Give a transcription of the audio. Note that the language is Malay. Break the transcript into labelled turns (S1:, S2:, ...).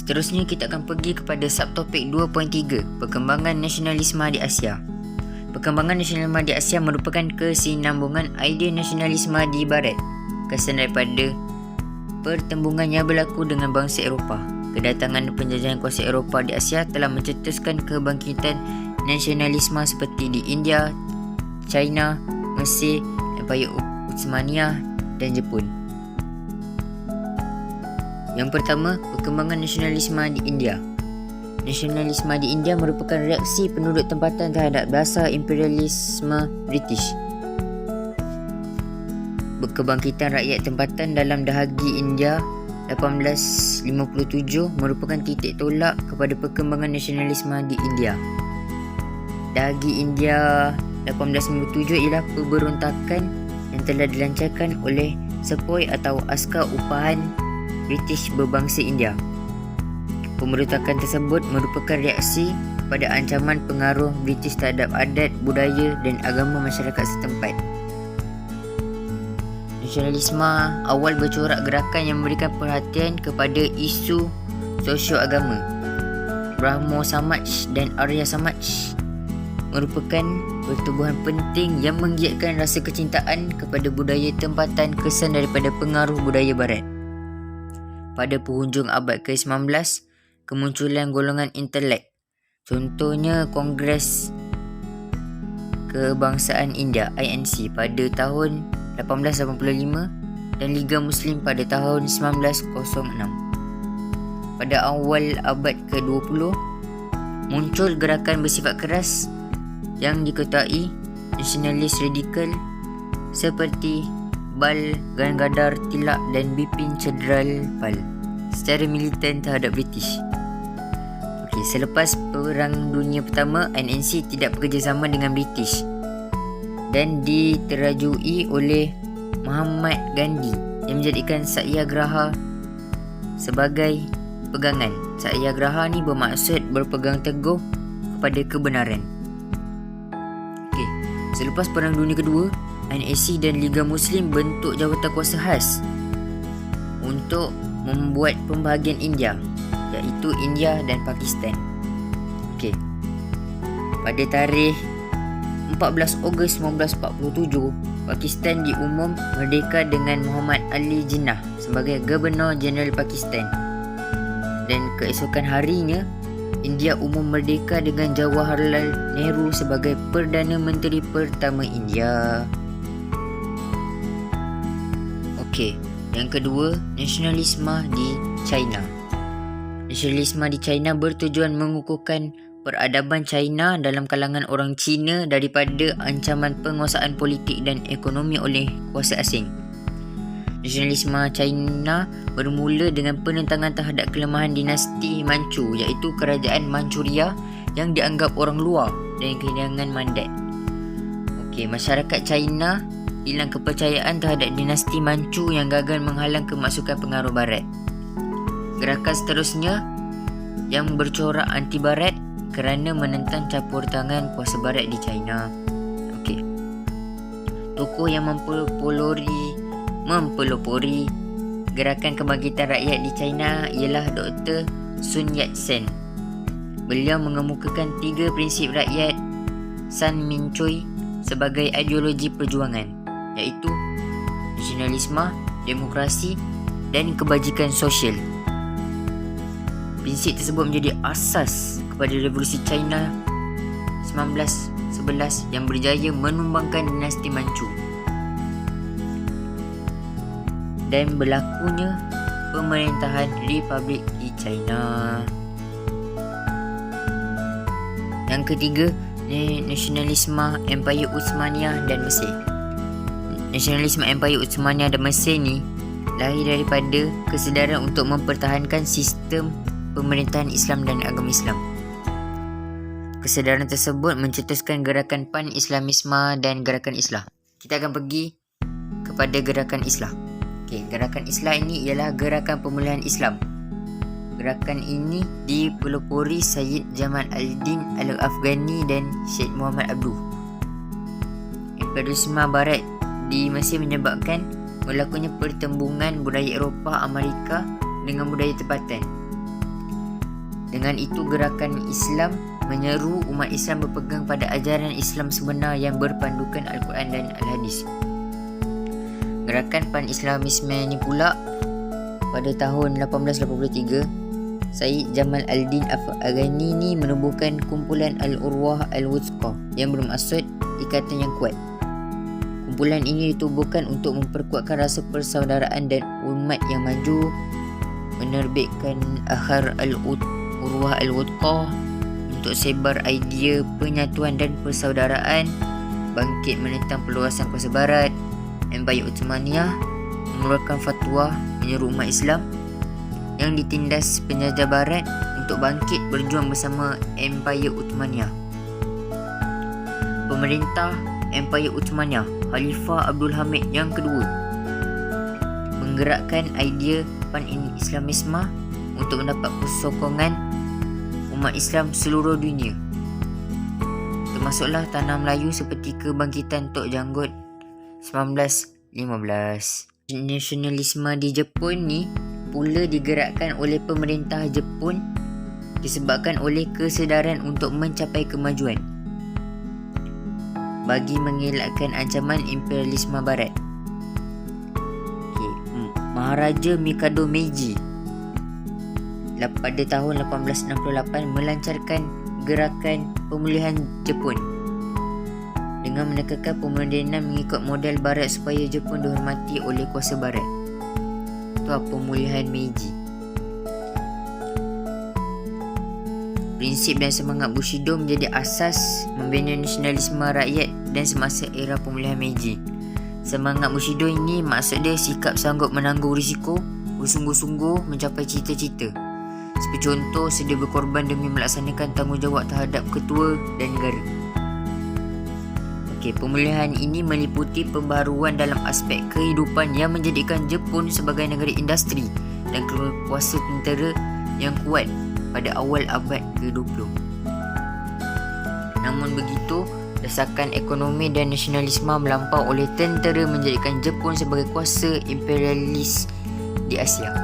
S1: Seterusnya kita akan pergi kepada subtopik 2.3, perkembangan nasionalisme di Asia. Perkembangan nasionalisme di Asia merupakan kesinambungan idea nasionalisme di Barat. Kesan daripada pertembungan yang berlaku dengan bangsa Eropah. Kedatangan penjajahan kuasa Eropah di Asia telah mencetuskan kebangkitan nasionalisme seperti di India, China, Mesir, Empayar Utsmaniyah dan Jepun. Yang pertama, perkembangan nasionalisme di India. Nasionalisme di India merupakan reaksi penduduk tempatan terhadap dasar imperialisme British. Kebangkitan rakyat tempatan dalam dahagi India 1857 merupakan titik tolak kepada perkembangan nasionalisme di India. Dahagi India 1857 ialah pemberontakan yang telah dilancarkan oleh sepoi atau askar upahan British berbangsa India. Pemberontakan tersebut merupakan reaksi kepada ancaman pengaruh British terhadap adat, budaya dan agama masyarakat setempat. Nasionalisme awal bercorak gerakan yang memberikan perhatian kepada isu sosio-agama. Brahmo Samaj dan Arya Samaj merupakan pertubuhan penting yang menggiatkan rasa kecintaan kepada budaya tempatan kesan daripada pengaruh budaya Barat. Pada penghujung abad ke-19, kemunculan golongan intelek, contohnya Kongres Kebangsaan India (INC) pada tahun 1885 dan Liga Muslim pada tahun 1906. Pada awal abad ke-20, muncul gerakan bersifat keras yang diketuai nasionalis radikal seperti Bal Gangadhar Tilak dan Bipin Chandra Pal secara militan terhadap British. Selepas Perang Dunia Pertama, INC tidak bekerjasama dengan British dan diterajui oleh Mahatma Gandhi yang menjadikan Satyagraha sebagai pegangan. Satyagraha ni bermaksud berpegang teguh kepada kebenaran. Selepas Perang Dunia Kedua, INC dan Liga Muslim bentuk jawatan kuasa khas untuk membuat pembahagian India, iaitu India dan Pakistan. Pada tarikh 14 Ogos 1947, Pakistan diumum merdeka dengan Muhammad Ali Jinnah sebagai Gubernur Jeneral Pakistan. Dan keesokan harinya, India umum merdeka dengan Jawaharlal Nehru sebagai Perdana Menteri pertama India. Yang kedua, nasionalisme di China. Nasionalisme di China bertujuan mengukuhkan peradaban China dalam kalangan orang Cina daripada ancaman penguasaan politik dan ekonomi oleh kuasa asing. Nasionalisme China bermula dengan penentangan terhadap kelemahan dinasti Manchu, iaitu kerajaan Manchuria yang dianggap orang luar dan kehilangan mandat. Masyarakat China hilang kepercayaan terhadap dinasti Manchu yang gagal menghalang kemasukan pengaruh Barat. Gerakan seterusnya yang bercorak anti-Barat kerana menentang campur tangan kuasa Barat di China. Tokoh yang mempelopori gerakan kebangkitan rakyat di China ialah Dr. Sun Yat-sen. Beliau mengemukakan 3 prinsip rakyat San Min Choi sebagai ideologi perjuangan, iaitu nasionalisme, demokrasi dan kebajikan sosial. Prinsip tersebut menjadi asas kepada revolusi China 1911 yang berjaya menumbangkan dinasti Manchu dan berlakunya pemerintahan Republik di China. Yang ketiga, nasionalisme Empayar Utsmaniyah dan Mesir. Nasionalisme Empayar Utsmaniyah dan Mesir ni lahir daripada kesedaran untuk mempertahankan sistem pemerintahan Islam dan agama Islam. Kesedaran tersebut mencetuskan gerakan Pan-Islamisme dan gerakan Islah. Kita akan pergi kepada gerakan Islah. Gerakan Islah ini ialah gerakan pemulihan Islam. Gerakan ini dipelopori Sayyid Jamal al-Din al-Afghani dan Syed Muhammad Abduh. Imperialisme Barat di Mesir menyebabkan berlakunya pertembungan budaya Eropah Amerika dengan budaya tempatan. Dengan itu, gerakan Islam menyeru umat Islam berpegang pada ajaran Islam sebenar yang berpandukan Al-Quran dan Al-Hadis. Gerakan Pan-Islamisme ini pula pada tahun 1883, Syed Jamal Al-Din Afghani ni menubuhkan kumpulan Al-Urwah Al-Wuthqa yang bermaksud ikatan yang kuat. Kumpulan ini ditubuhkan untuk memperkuatkan rasa persaudaraan dan umat yang maju, menerbitkan Akhar Al-Urwah Al-Wuthqa untuk sebar idea penyatuan dan persaudaraan, bangkit menentang perluasan kuasa barat, Empayar Uthmaniyah, mengeluarkan fatwa menyeru umat Islam yang ditindas penjajah barat untuk bangkit berjuang bersama Empayar Uthmaniyah. Pemerintah Empayar Uthmaniyah, Khalifah Abdul Hamid yang kedua, menggerakkan idea Pan-Islamisme untuk mendapat sokongan umat Islam seluruh dunia, termasuklah tanah Melayu seperti kebangkitan Tok Janggut 1915. Nasionalisme di Jepun ni pula digerakkan oleh pemerintah Jepun disebabkan oleh kesedaran untuk mencapai kemajuan bagi mengelakkan ancaman imperialisme barat. Maharaja Mikado Meiji pada tahun 1868 melancarkan gerakan pemulihan Jepun dengan menekankan pemodenan mengikut model barat supaya Jepun dihormati oleh kuasa barat. Itu pemulihan Meiji. Prinsip dan semangat Bushido menjadi asas membina nasionalisme rakyat dan semasa era pemulihan Meiji. Semangat Bushido ini maksud dia sikap sanggup menanggung risiko, bersungguh-sungguh mencapai cita-cita. Seperti contoh, sedia berkorban demi melaksanakan tanggungjawab terhadap ketua dan negara. Pemulihan ini meliputi pembaharuan dalam aspek kehidupan yang menjadikan Jepun sebagai negara industri dan kuasa tentera yang kuat pada awal abad ke-20. Namun begitu, desakan ekonomi dan nasionalisme melampau oleh tentera menjadikan Jepun sebagai kuasa imperialis di Asia.